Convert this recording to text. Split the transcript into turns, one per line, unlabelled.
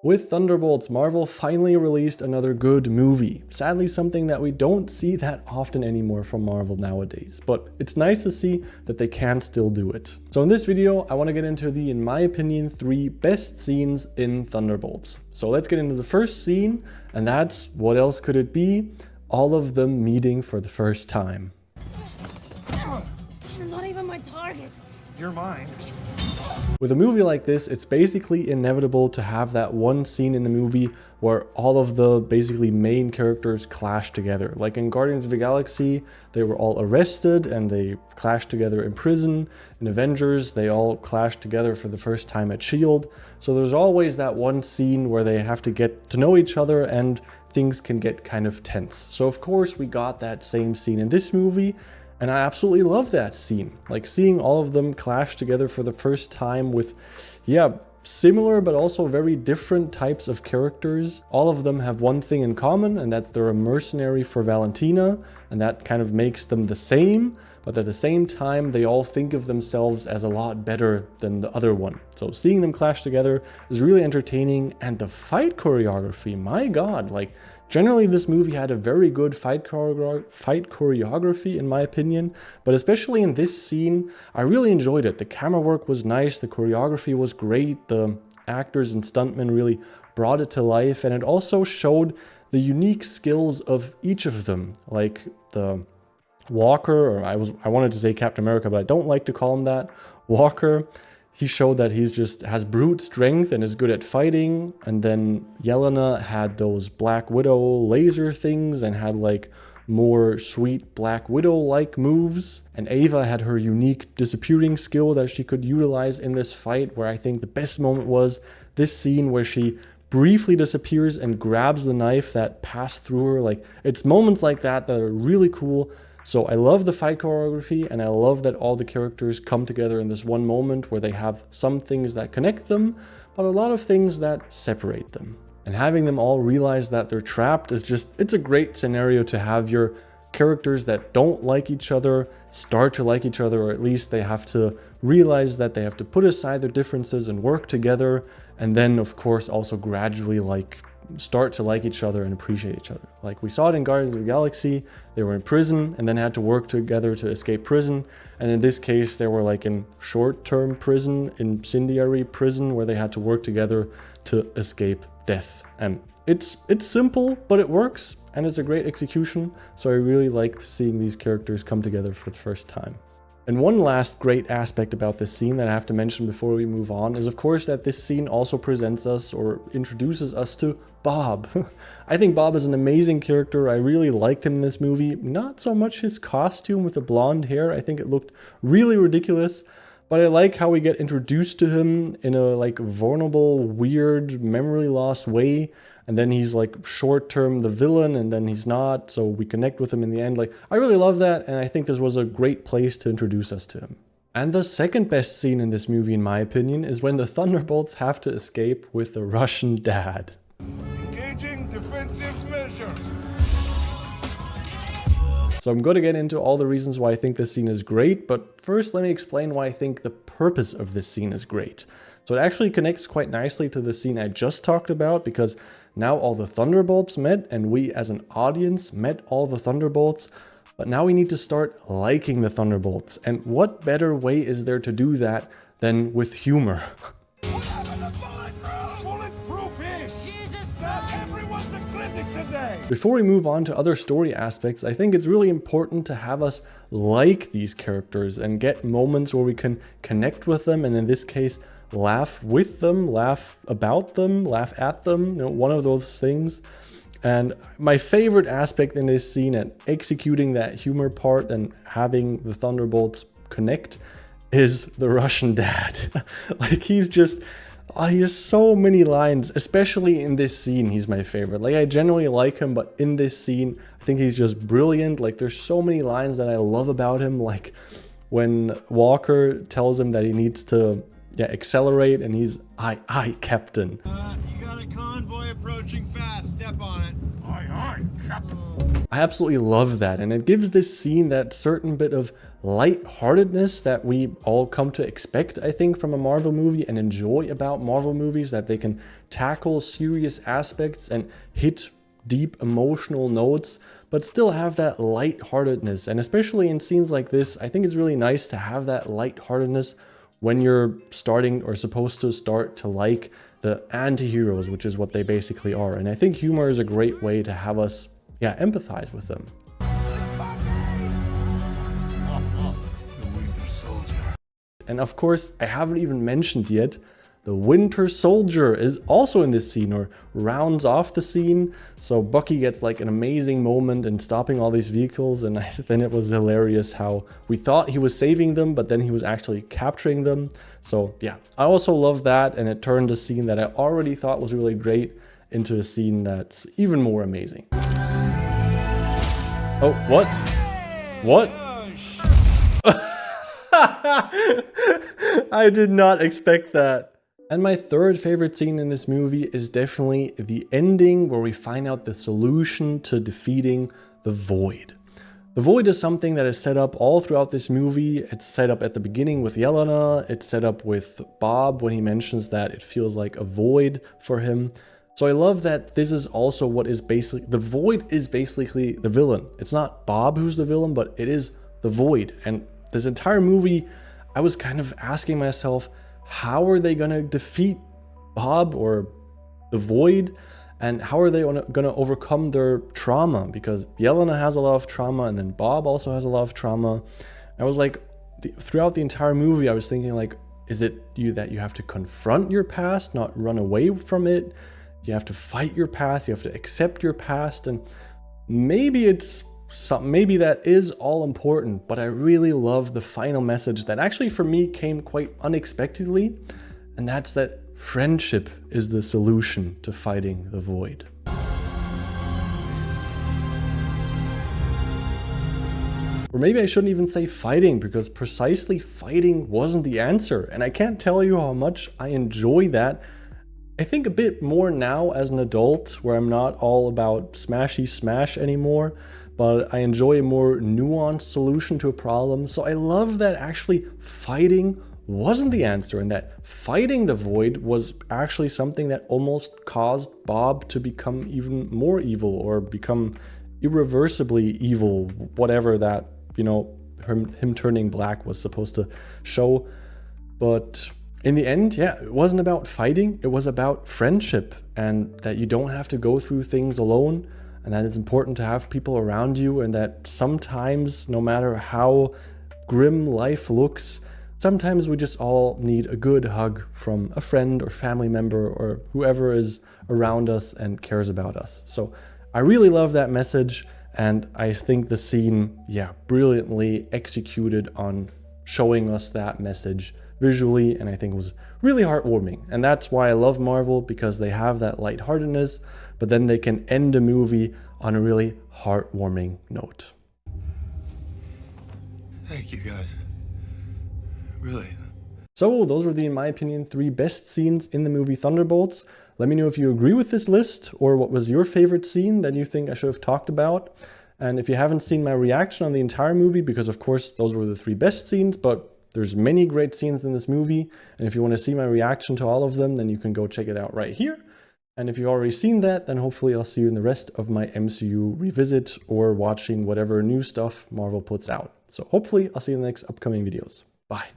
With Thunderbolts, Marvel finally released another good movie. Sadly, something that we don't see that often anymore from Marvel nowadays, but it's nice to see that they can still do it. So in this video, I want to get into the, in my opinion, 3 best scenes in Thunderbolts. So let's get into the first scene, and that's, what else could it be? All of them meeting for the first time.
You're not even my target.
You're mine.
With a movie like this, it's basically inevitable to have that one scene in the movie where all of the basically main characters clash together. Like in Guardians of the Galaxy, they were all arrested and they clashed together in prison. In Avengers, they all clashed together for the first time at S.H.I.E.L.D. So there's always that one scene where they have to get to know each other and things can get kind of tense. So of course we got that same scene in this movie. And I absolutely love that scene, like seeing all of them clash together for the first time with, similar but also very different types of characters. All of them have one thing in common, and that's they're a mercenary for Valentina, and that kind of makes them the same, but at the same time, they all think of themselves as a lot better than the other one. So seeing them clash together is really entertaining, and the fight choreography, my god, like, generally, this movie had a very good fight choreography, in my opinion, but especially in this scene, I really enjoyed it. The camera work was nice, the choreography was great, the actors and stuntmen really brought it to life, and it also showed the unique skills of each of them, like the Walker, or I wanted to say Captain America, but I don't like to call him that, Walker. He showed that he's just has brute strength and is good at fighting. And then Yelena had those Black Widow laser things and had like more sweet Black Widow-like moves. And Ava had her unique disappearing skill that she could utilize in this fight, where I think the best moment was this scene where she briefly disappears and grabs the knife that passed through her. Like, it's moments like that that are really cool. So I love the fight choreography, and I love that all the characters come together in this one moment where they have some things that connect them, but a lot of things that separate them. And having them all realize that they're trapped is just, it's a great scenario to have your characters that don't like each other start to like each other, or at least they have to realize that they have to put aside their differences and work together, and then of course also gradually start to like each other and appreciate each other. Like we saw it in Guardians of the Galaxy, they were in prison and then had to work together to escape prison. And in this case, they were like in short-term prison, incendiary prison, where they had to work together to escape death. And it's simple, but it works, and it's a great execution. So I really liked seeing these characters come together for the first time. And one last great aspect about this scene that I have to mention before we move on is, of course, that this scene also presents us or introduces us to Bob. I think Bob is an amazing character. I really liked him in this movie. Not so much his costume with the blonde hair. I think it looked really ridiculous. But I like how we get introduced to him in a vulnerable, weird, memory loss way. And then he's short-term the villain, and then he's not, so we connect with him in the end. I really love that, and I think this was a great place to introduce us to him. And the second best scene in this movie, in my opinion, is when the Thunderbolts have to escape with the Russian dad.
Engaging defensive measures.
So I'm going to get into all the reasons why I think this scene is great, but first let me explain why I think the purpose of this scene is great. So it actually connects quite nicely to the scene I just talked about, because now all the Thunderbolts met, and we as an audience met all the Thunderbolts, but now we need to start liking the Thunderbolts. And what better way is there to do that than with humor?
What happened to bulletproof-ish? Jesus Christ! Everyone's a clinic today!
Before we move on to other story aspects, I think it's really important to have us like these characters and get moments where we can connect with them, and in this case, laugh with them, laugh about them, laugh at them, one of those things. And my favorite aspect in this scene and executing that humor part and having the Thunderbolts connect is the Russian dad. He has so many lines, especially in this scene. He's my favorite. I genuinely like him, but in this scene, I think he's just brilliant. There's so many lines that I love about him. When Walker tells him that he needs to accelerate, and he's, aye, Captain.
You got a convoy approaching fast. Step on it.
Aye, Captain.
I absolutely love that, and it gives this scene that certain bit of lightheartedness that we all come to expect, I think, from a Marvel movie and enjoy about Marvel movies, that they can tackle serious aspects and hit deep emotional notes, but still have that lightheartedness. And especially in scenes like this, I think it's really nice to have that lightheartedness when you're starting or supposed to start to like the anti-heroes, which is what they basically are. And I think humor is a great way to have us, yeah, empathize with them. And of course, I haven't even mentioned yet, the Winter Soldier is also in this scene, or rounds off the scene. So Bucky gets like an amazing moment in stopping all these vehicles, and then it was hilarious how we thought he was saving them, but then he was actually capturing them. So yeah, I also love that, and it turned a scene that I already thought was really great into a scene that's even more amazing. Oh, what? What? I did not expect that. And my third favorite scene in this movie is definitely the ending, where we find out the solution to defeating the Void. The Void is something that is set up all throughout this movie. It's set up at the beginning with Yelena. It's set up with Bob when he mentions that it feels like a void for him. So I love that this is also what is basically, the Void is basically the villain. It's not Bob who's the villain, but it is the Void. And this entire movie, I was kind of asking myself, how are they gonna defeat Bob or the Void? And how are they gonna overcome their trauma? Because Yelena has a lot of trauma, and then Bob also has a lot of trauma. I was like, throughout the entire movie, I was thinking like, is it that you have to confront your past, not run away from it? You have to fight your past, you have to accept your past, and maybe maybe that is all important, but I really love the final message that actually for me came quite unexpectedly, and that's that friendship is the solution to fighting the Void. Or maybe I shouldn't even say fighting, because precisely fighting wasn't the answer, and I can't tell you how much I enjoy that. I think a bit more now as an adult, where I'm not all about smashy smash anymore, but I enjoy a more nuanced solution to a problem. So I love that actually fighting wasn't the answer, and that fighting the Void was actually something that almost caused Bob to become even more evil, or become irreversibly evil, whatever that, you know, him turning black was supposed to show. But in the end, yeah, it wasn't about fighting, it was about friendship, and that you don't have to go through things alone, and that it's important to have people around you, and that sometimes, no matter how grim life looks, sometimes we just all need a good hug from a friend or family member or whoever is around us and cares about us. So I really love that message, and I think the scene, yeah, brilliantly executed on showing us that message visually, and I think it was really heartwarming. And that's why I love Marvel, because they have that lightheartedness, but then they can end a movie on a really heartwarming note.
Thank you, guys. Really.
So those were the, in my opinion, 3 best scenes in the movie Thunderbolts. Let me know if you agree with this list, or what was your favorite scene that you think I should have talked about. And if you haven't seen my reaction on the entire movie, because of course those were the 3 best scenes, but there's many great scenes in this movie, and if you want to see my reaction to all of them, then you can go check it out right here. And if you've already seen that, then hopefully I'll see you in the rest of my MCU revisit, or watching whatever new stuff Marvel puts out. So hopefully I'll see you in the next upcoming videos. Bye.